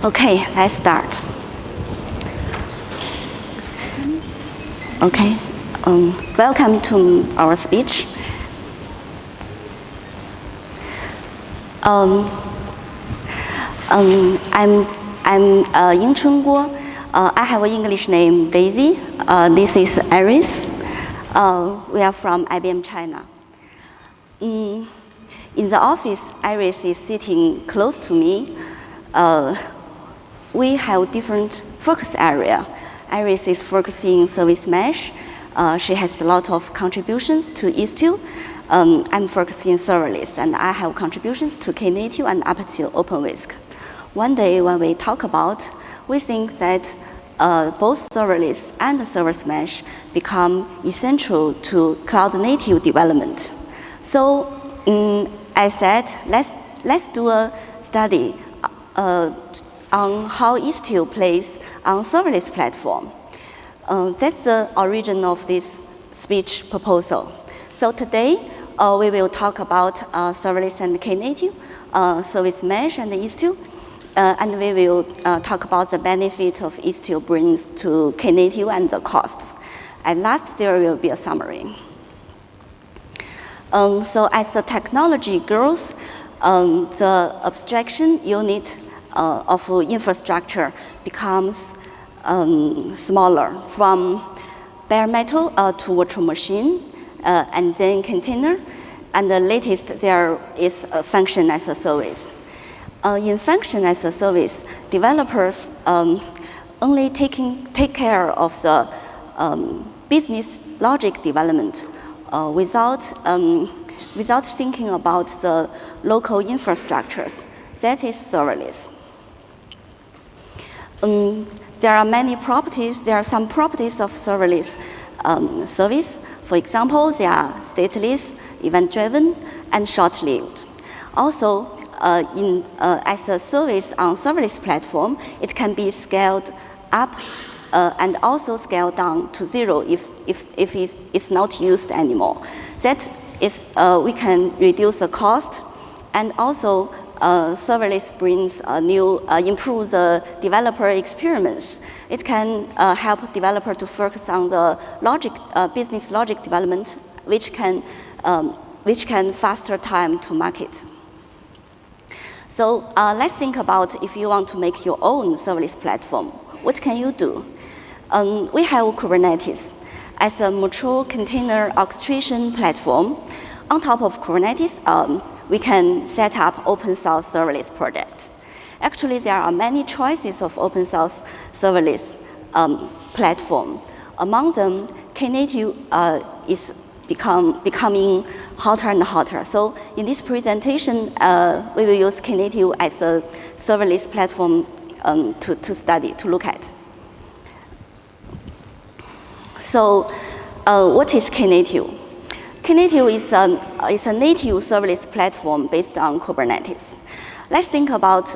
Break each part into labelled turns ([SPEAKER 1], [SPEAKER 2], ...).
[SPEAKER 1] Okay, let's start. Okay, welcome to our speech. I'm Ying Chun Guo. I have an English name, Daisy. This is Iris. We are from IBM China. In the office, Iris is sitting close to me. We have different focus area. Iris is focusing service mesh. She has a lot of contributions to Istio. I'm focusing serverless, and I have contributions to Knative and up to OpenWhisk. One day when we talk about, we think that both serverless and the service mesh become essential to cloud native development. So I said, let's do a study on how Istio plays on serverless platform. That's the origin of this speech proposal. So today, we will talk about serverless and Knative, service mesh and Istio, and we will talk about the benefit of Istio brings to Knative and the costs. And last, there will be a summary. So as the technology grows, the abstraction unit of infrastructure becomes smaller, from bare metal to virtual machine, and then container, and the latest there is a function as a service. In function as a service, developers only take care of the business logic development without thinking about the local infrastructures. That is serverless. There are many properties. There are some properties of serverless service. For example, they are stateless, event-driven, and short-lived. Also, as a service on serverless platform, it can be scaled up and also scaled down to 0 if it's not used anymore. That is, we can reduce the cost, and also serverless brings improve the developer experience. It can help developer to focus on the business logic development, which can faster time to market. So let's think about if you want to make your own serverless platform, what can you do? We have Kubernetes as a mature container orchestration platform. On top of Kubernetes, we can set up open source serverless project. Actually, there are many choices of open source serverless platform. Among them, Knative is becoming hotter and hotter. So in this presentation, we will use Knative as a serverless platform to look at. So what is Knative? Knative is a native serverless platform based on Kubernetes. Let's think about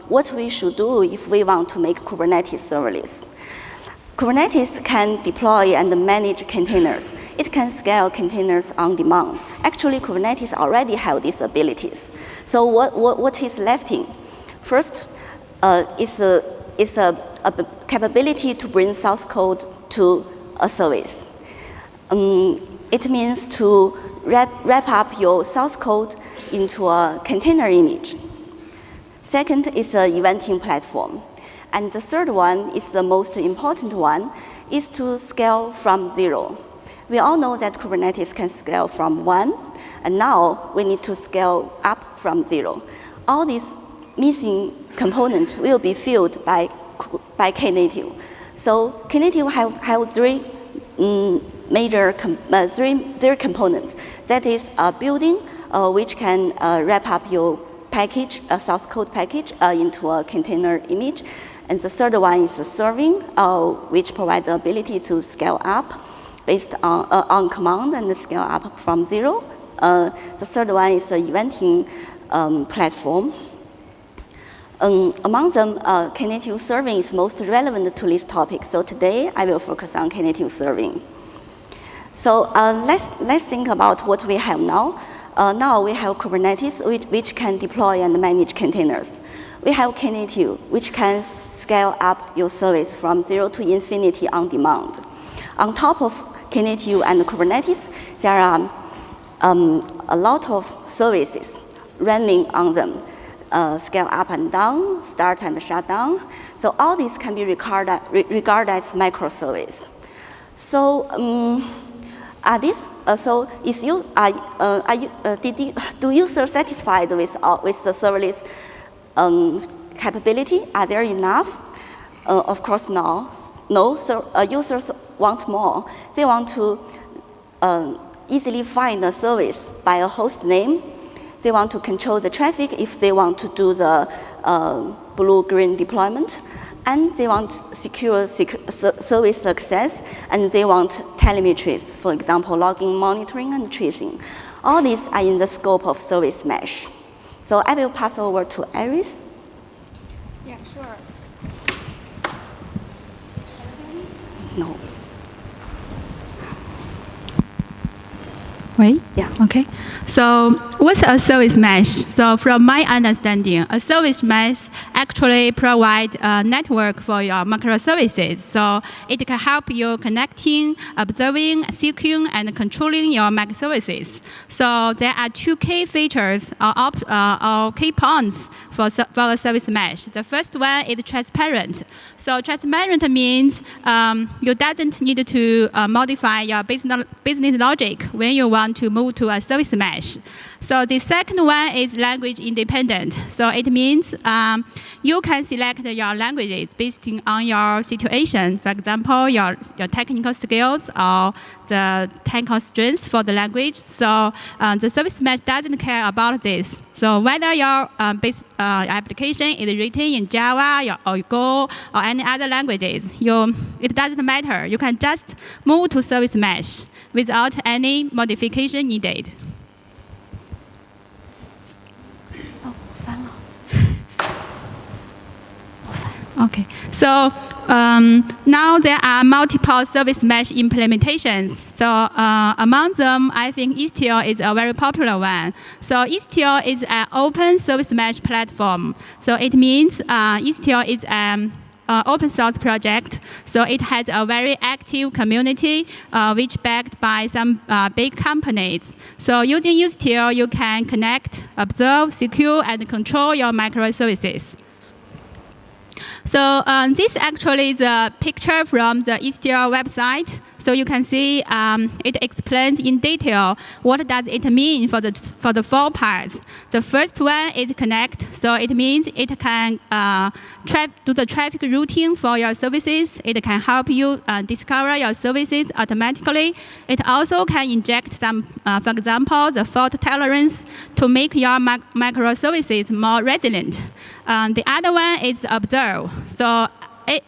[SPEAKER 1] what we should do if we want to make Kubernetes serverless. Kubernetes can deploy and manage containers. It can scale containers on demand. Actually, Kubernetes already have these abilities. So what is left in? First, is a capability to bring source code to a service. It means to wrap up your source code into a container image. Second is an eventing platform. And the third one is the most important one, is to scale from 0. We all know that Kubernetes can scale from 1, and now we need to scale up from 0. All these missing components will be filled by Knative. So Knative have three major components. That is building, which can wrap up your package, a source code package, into a container image. And the third one is serving, which provides the ability to scale up based on command and scale up from 0. The third one is the eventing platform. Among them, Knative serving is most relevant to this topic. So today, I will focus on Knative serving. So let's think about what we have now. Now we have Kubernetes, which can deploy and manage containers. We have Knative, which can scale up your service from 0 to infinity on demand. On top of Knative and Kubernetes, there are a lot of services running on them. Scale up and down, start and shut down. So all these can be regarded as microservice. So do users satisfied with the serverless capability? Are there enough? Of course, no. Users want more. They want to easily find a service by a host name. They want to control the traffic if they want to do the blue-green deployment. And they want secure service access, and they want telemetries, for example, logging, monitoring, and tracing. All these are in the scope of service mesh. So I will pass over to Iris.
[SPEAKER 2] Yeah, sure.
[SPEAKER 1] No.
[SPEAKER 2] Wait?
[SPEAKER 1] Yeah.
[SPEAKER 2] Okay. So what's a service mesh? So from my understanding, a service mesh actually provides a network for your microservices. So it can help you connecting, observing, securing, and controlling your microservices. So there are two key features or key points for a service mesh. The first one is transparent. So transparent means you doesn't need to modify your business logic when you want to move to a service mesh. So the second one is language independent. So it means you can select your languages based on your situation. For example, your technical skills or the technical strengths for the language. So the service mesh doesn't care about this. So whether your application is written in Java or Go or any other languages, it doesn't matter. You can just move to service mesh without any modification needed. Okay, so now there are multiple service mesh implementations. So among them, I think Istio is a very popular one. So Istio is an open service mesh platform. So it means Istio is an open source project. So it has a very active community, which backed by some big companies. So using Istio, you can connect, observe, secure, and control your microservices. So this actually is a picture from the Istio website. So you can see it explains in detail what does it mean for the 4 parts. The first one is connect. So it means it can do the traffic routing for your services. It can help you discover your services automatically. It also can inject some, for example, the fault tolerance to make your microservices more resilient. The other one is observe. So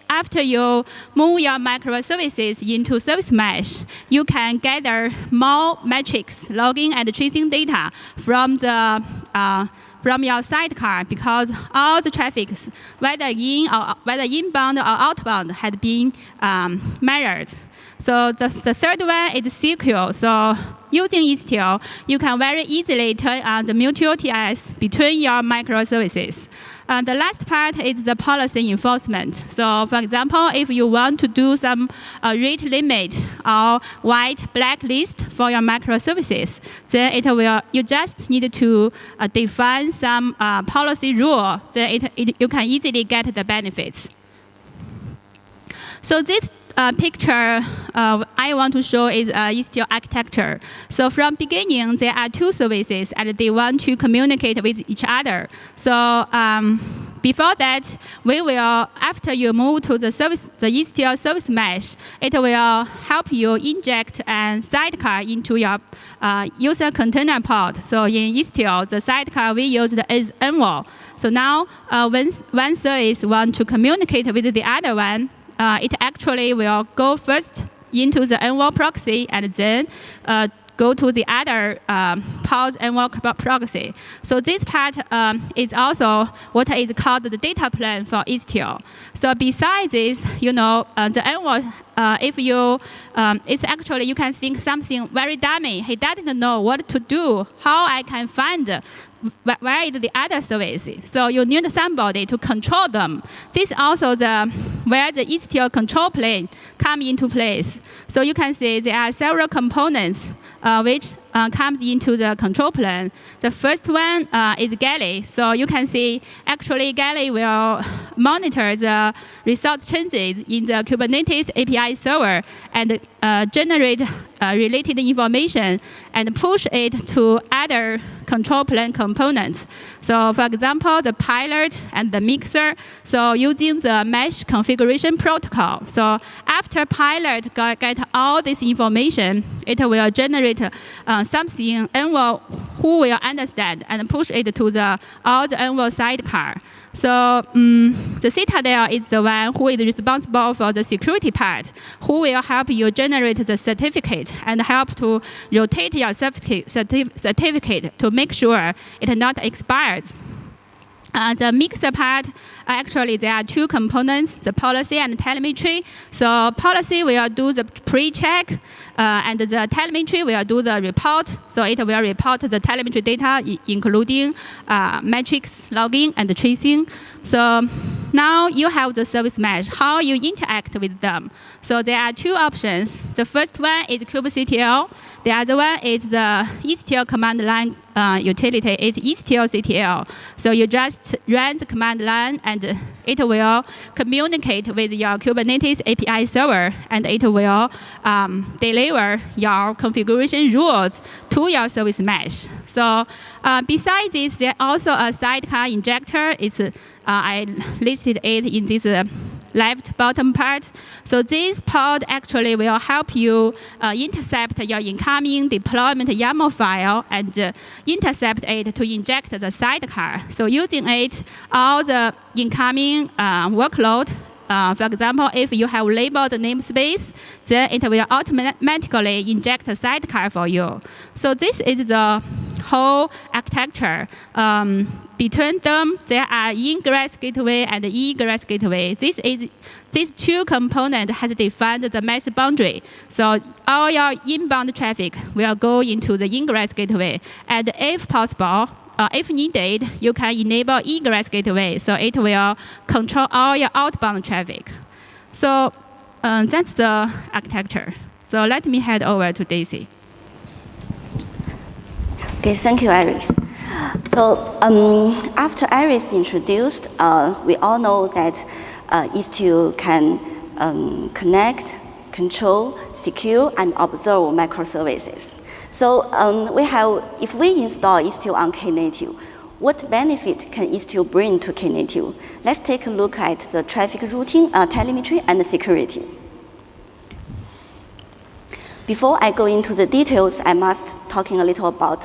[SPEAKER 2] after you move your microservices into service mesh, you can gather more metrics, logging and tracing data from your sidecar, because all the traffic, whether inbound or outbound, had been measured. So the third one is secure. So using Istio, you can very easily turn on the mutual TLS between your microservices. The last part is the policy enforcement. So for example, if you want to do some rate limit or white blacklist for your microservices, then you just need to define some policy rule. Then you can easily get the benefits. So this picture I want to show is Istio architecture. So from beginning, there are 2 services, and they want to communicate with each other. So before that, after you move to the Istio service mesh, it will help you inject a sidecar into your user container pod. So in Istio, the sidecar we used is Envoy. So now when one service wants to communicate with the other one, it actually will go first into the Envoy proxy and then go to the other pod Envoy proxy. So this part is also what is called the data plane for Istio. So besides this, the Envoy, if you, it's actually, you can think something very dummy. He doesn't know what to do, how I can find where is the other services. So you need somebody to control them. This is also where the Istio control plane come into place. So you can see there are several components which comes into the control plane. The first one is Galley. So you can see actually Galley will monitor the resource changes in the Kubernetes API server and generate related information and push it to other control plane components. So for example, the pilot and the mixer, so using the mesh configuration protocol. So after pilot get all this information, it will generate something Envoy who will understand and push it to all the Envoy sidecar. So the Citadel is the one who is responsible for the security part, who will help you generate the certificate and help to rotate your certificate to make sure it not expires. The mixer part, actually there are two components, the policy and telemetry. So policy will do the pre-check, and the telemetry will do the report. So it will report the telemetry data, including metrics, logging, and tracing. So now you have the service mesh, how you interact with them. So there are two options. The first one is kubectl. The other one is the Istio command line utility. It's Istio CTL. So you just run the command line and it will communicate with your Kubernetes API server and it will deliver your configuration rules to your service mesh. So besides this, there's also a sidecar injector. I listed it in this left bottom part. So this pod actually will help you intercept your incoming deployment YAML file and intercept it to inject the sidecar. So using it, all the incoming workload, for example, if you have labeled the namespace, then it will automatically inject a sidecar for you. So this is the whole architecture. Between them, there are ingress gateway and egress gateway. These two components has defined the mesh boundary. So all your inbound traffic will go into the ingress gateway. And if possible, if needed, you can enable egress gateway. So it will control all your outbound traffic. So that's the architecture. So let me head over to Daisy.
[SPEAKER 1] Okay, thank you, Iris. So after Iris introduced, we all know that Istio can connect, control, secure, and observe microservices. So if we install Istio on Knative, what benefit can Istio bring to Knative? Let's take a look at the traffic routing, telemetry, and security. Before I go into the details, I must talking a little about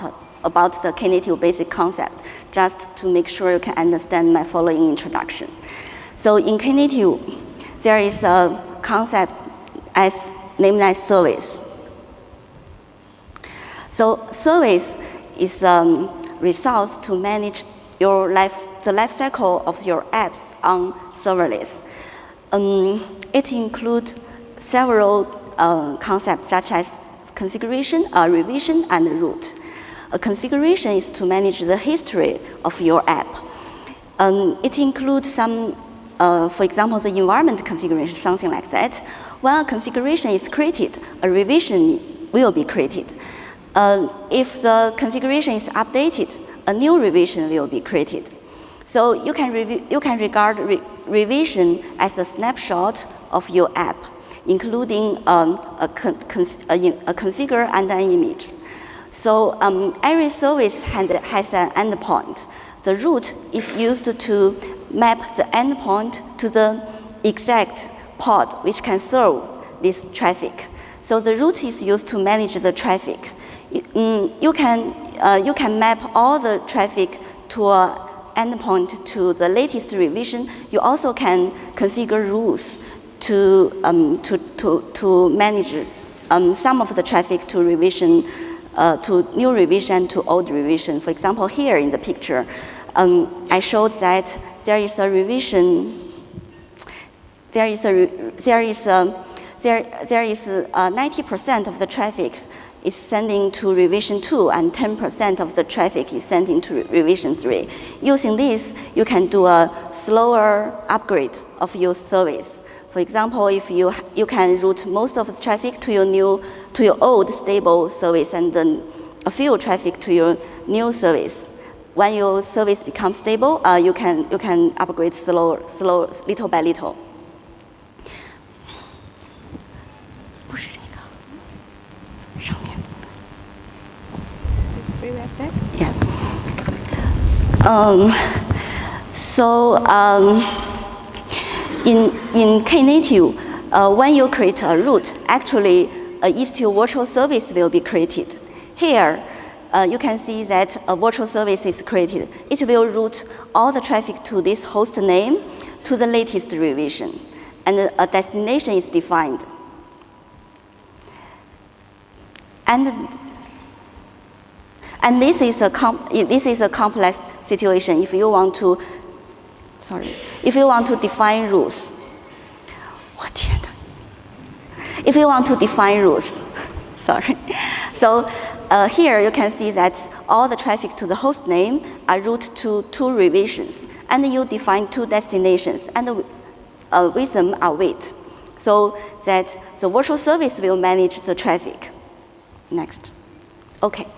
[SPEAKER 1] the Knative basic concept, just to make sure you can understand my following introduction. So in Knative, there is a concept named as service. So service is a resource to manage the life cycle of your apps on serverless. It includes several concepts such as configuration, revision, and root. A configuration is to manage the history of your app. It includes some, for example, the environment configuration, something like that. When a configuration is created, a revision will be created. If the configuration is updated, a new revision will be created. So you can regard revision as a snapshot of your app, including a configure and an image. So every service has an endpoint. The root is used to map the endpoint to the exact pod which can serve this traffic. So the root is used to manage the traffic. You can map all the traffic to an endpoint to the latest revision. You also can configure rules to manage some of the traffic to revision to new revision to old revision. For example, here in the picture, I showed that there is a revision. There is 90% of the traffic is sending to revision 2, and 10% of the traffic is sending to revision 3. Using this, you can do a slower upgrade of your service. For example, if you can route most of the traffic to your old stable service, and then a few traffic to your new service. When your service becomes stable, you can upgrade slow, little by little. Yeah. In Knative, when you create a route, actually a Istio virtual service will be created. Here, you can see that a virtual service is created. It will route all the traffic to this host name to the latest revision, and a destination is defined. And this is a complex situation. If you want to define rules, if you want to define rules, sorry. So here you can see that all the traffic to the host name are routed to 2 revisions, and you define 2 destinations, and with them are weight, so that the virtual service will manage the traffic. Next. Okay.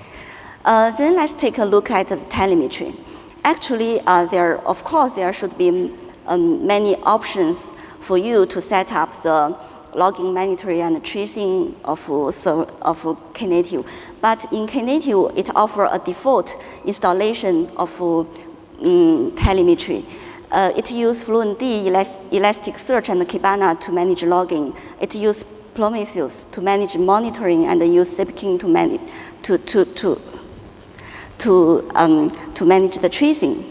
[SPEAKER 1] Then let's take a look at the telemetry. Actually, there should be many options for you to set up the logging, monitoring, and tracing of Knative. But in Knative, it offers a default installation of telemetry. It uses FluentD, Elasticsearch, and Kibana to manage logging. It uses Prometheus to manage monitoring, and use Zipkin to manage to manage the tracing.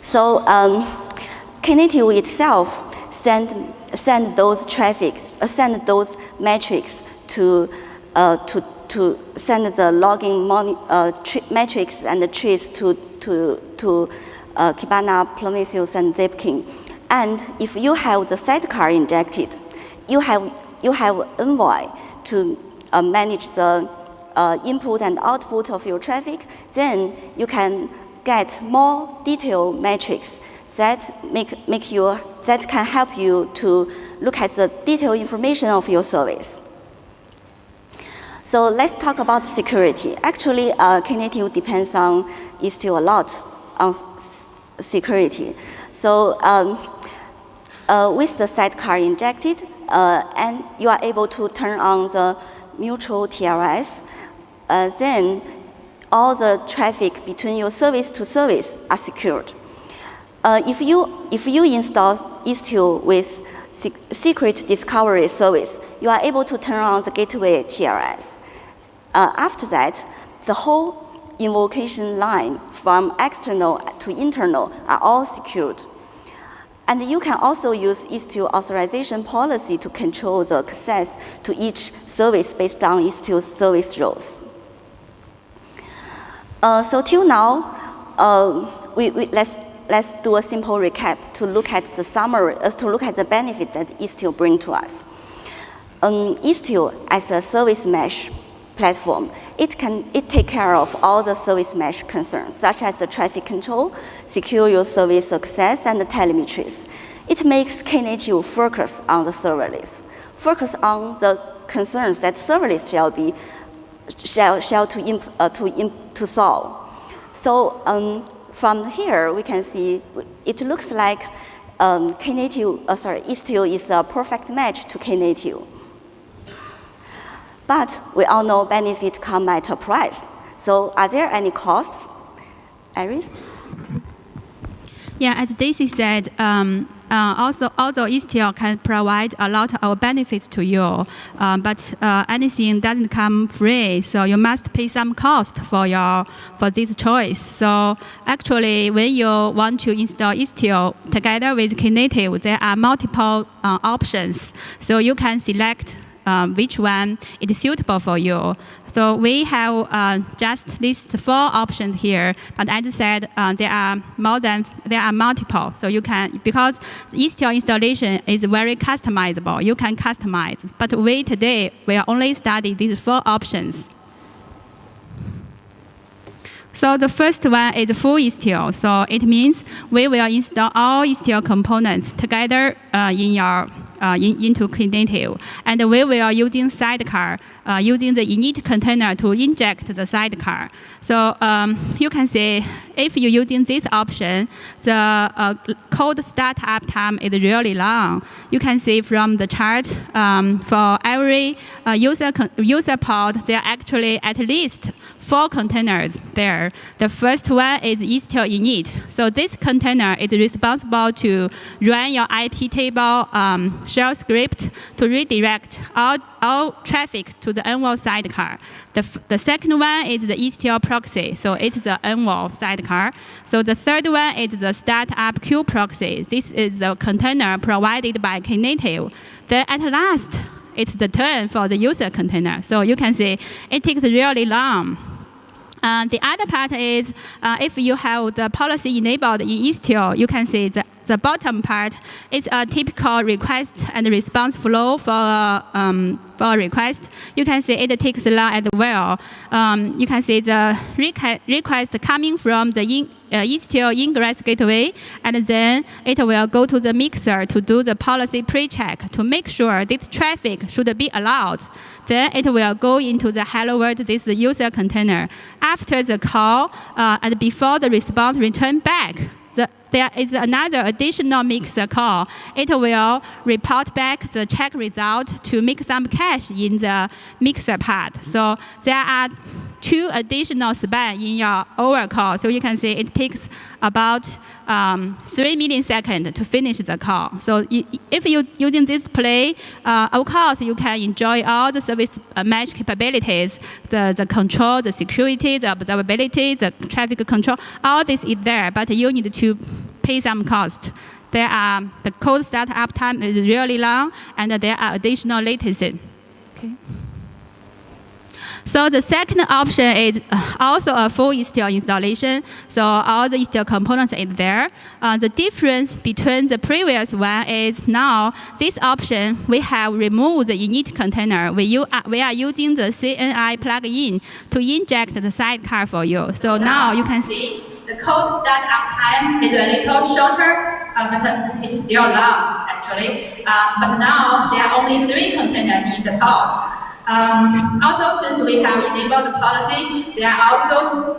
[SPEAKER 1] So Knative itself send those metrics to send the logging metrics and the trace to Kibana, Prometheus, and Zipkin. And if you have the sidecar injected, you have Envoy to manage the input and output of your traffic. Then you can get more detailed metrics that can help you to look at the detailed information of your service. So let's talk about security. Actually, Knative depends on Istio a lot on security. So with the sidecar injected, and you are able to turn on the mutual TLS, then all the traffic between your service to service are secured. If you install Istio with secret discovery service, you are able to turn on the gateway TLS. After that, the whole invocation line from external to internal are all secured. And you can also use Istio authorization policy to control the access to each service based on Istio's service roles. So till now, let's do a simple recap to look at the summary, to look at the benefit that Istio brings to us. Istio as a service mesh platform, it take care of all the service mesh concerns, such as the traffic control, secure your service access, and the telemetries. It makes Knative focus on the serverless, focus on the concerns that serverless to solve. So from here, we can see it looks like Istio is a perfect match to Knative. But we all know benefits come at a price. So are there any costs? Iris?
[SPEAKER 2] Yeah, as Daisy said, although Istio can provide a lot of benefits to you, but anything doesn't come free, so you must pay some cost for this choice. So actually, when you want to install Istio together with Knative, there are multiple options. So you can select which one is suitable for you. So we have just list 4 options here, but as I said, there are multiple. So you can, because Istio installation is very customizable, you can customize. But we today will only study these 4 options. So the first one is full Istio. So it means we will install all Istio components together into Knative. And we will using Sidecar, using the init container to inject the Sidecar. So you can see if you're using this option, the code startup time is really long. You can see from the chart, for every user pod, there are actually at least 4 containers there. The first one is Istio init. So this container is responsible to run your IP table shell script to redirect all traffic to the Envoy sidecar. The second one is the Istio proxy. So it's the Envoy sidecar. So the third one is the startup queue proxy. This is the container provided by Knative. Then at last, it's the turn for the user container. So you can see it takes really long. The other part is if you have the policy enabled in Istio, you can see the bottom part is a typical request and response flow for a request. You can see it takes long as well. You can see the request coming from the Istio ingress gateway, and then it will go to the mixer to do the policy pre-check to make sure this traffic should be allowed. Then it will go into the hello world, this user container. After the call and before the response return back, there is another additional mixer call. It will report back the check result to make some cache in the mixer part. So there are 2 additional span in your over call. So you can see it takes about 3 milliseconds to finish the call. So if you're using this play, of course, you can enjoy all the service mesh capabilities, the control, the security, the observability, the traffic control, all this is there, but you need to pay some cost. The code startup time is really long, and there are additional latency. Okay. So the second option is also a full Istio installation. So all the Istio components is there. The difference between the previous one is now this option, we have removed the init container. We are using the CNI plugin to inject the sidecar for you. So now you can see the code startup time is a little shorter, but it's still long actually. But now there are only 3 containers in the pod. Also, since we have enabled the policy, there are also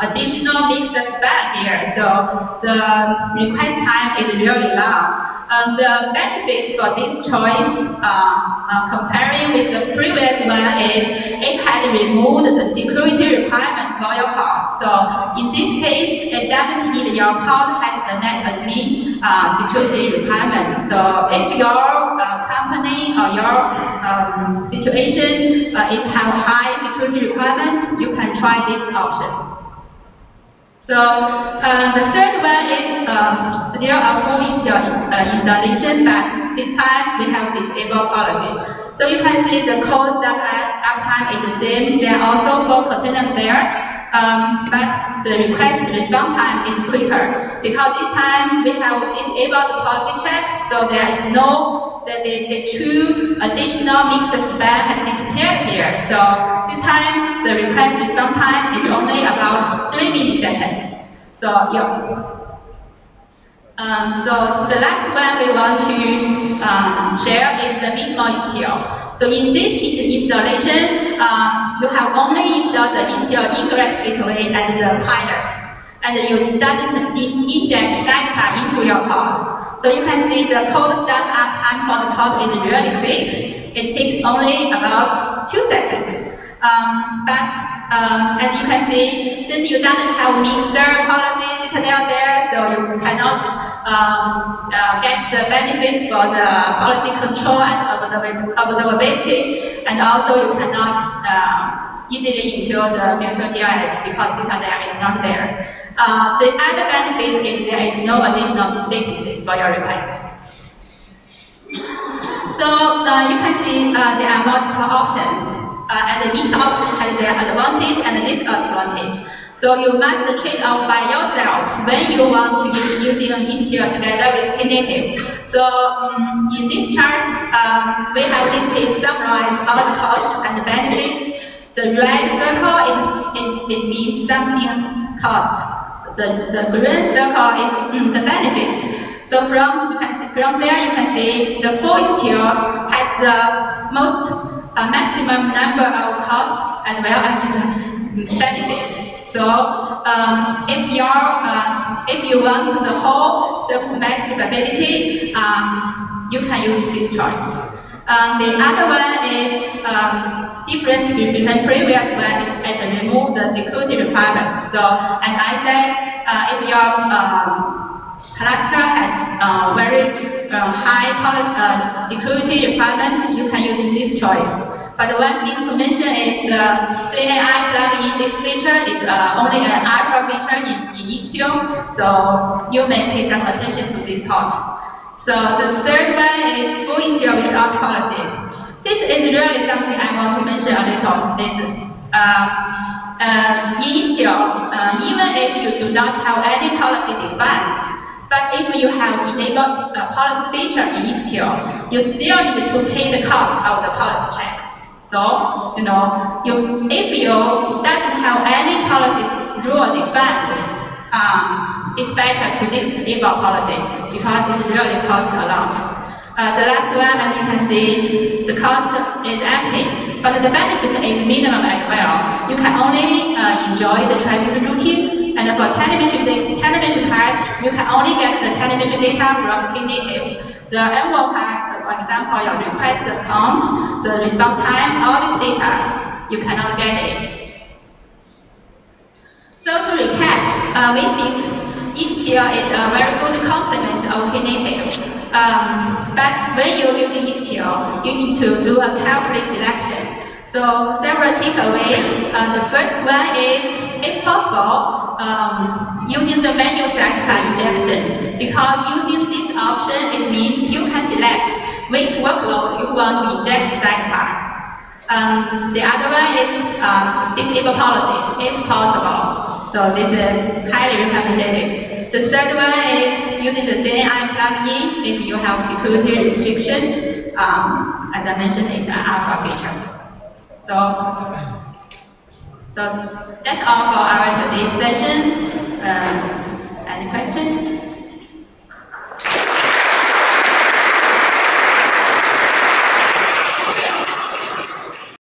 [SPEAKER 2] additional mixer span here. So the request time is really long. The benefits for this choice, comparing with the previous one, is it had removed the security requirement for your call. So in this case, it doesn't need your code has the net admin security requirement. So if your company or your situation is have high security requirement, you can try this option. So the third one is still a full Istio installation, but this time we have disabled policy. So you can see the code stack uptime is the same. There are also 4 containers there. But the request response time is quicker because this time we have disabled the policy check, so there is no the 2 additional mixer span has disappeared here. So this time the request response time is only about 3 milliseconds. So yeah. So the last one we want to share is the minimal Istio. So in this installation, you have only installed the Istio ingress gateway and the pilot, and you doesn't inject Sidecar into your pod. So you can see the code startup time for the pod is really quick. It takes only about 2 seconds. But as you can see, since you doesn't have mixer policy citadel there, so you cannot get the benefit for the policy control and observability, and also you cannot easily include the mutual DRS because citadel is not there. The other benefit is there is no additional latency for your request. So you can see there are multiple options, and each option has their advantage and disadvantage. So you must trade off by yourself when you want to use using Istio together with Knative. So in this chart, we have listed, summarized all the costs and the benefits. The red circle it means something cost. The green circle is the benefits. So from there you can see the full Istio has the most maximum number of cost as well as the benefits. So if you want the whole surface mesh capability, you can use this choice. The other one is different between previous one is remove the security requirement. So as I said, if your cluster has very high security requirement, you can use this choice. But one thing to mention is the CNI plugin. This feature is only an alpha feature in Istio, so you may pay some attention to this part. So the third one is full Istio without policy. This is really something I want to mention a little. In Istio, even if you do not have any policy defined, but if you have enabled a policy feature in Istio, you still need to pay the cost of the policy check. So, if you doesn't have any policy rule defined, it's better to disable policy because it really costs a lot. The last one, and you can see the cost is empty, but the benefit is minimum as well. You can only enjoy the traffic routing, and for telemetry part, you can only get the telemetry data from Knative. The Envoy part, for example, your request count, the response time, all this data, you cannot get it. So to recap, we think Istio is a very good complement of Knative. But when you're using Istio, you need to do a careful selection. So several takeaways. The first one is, if possible, using the manual sidecar injection. Because using this option, it means you can select which workload you want to inject sidecar. The other one is disable policy, if possible. So this is highly recommended. The third one is using the CNI plugin if you have security restriction. As I mentioned, it's an alpha feature. So that's all for our today's session.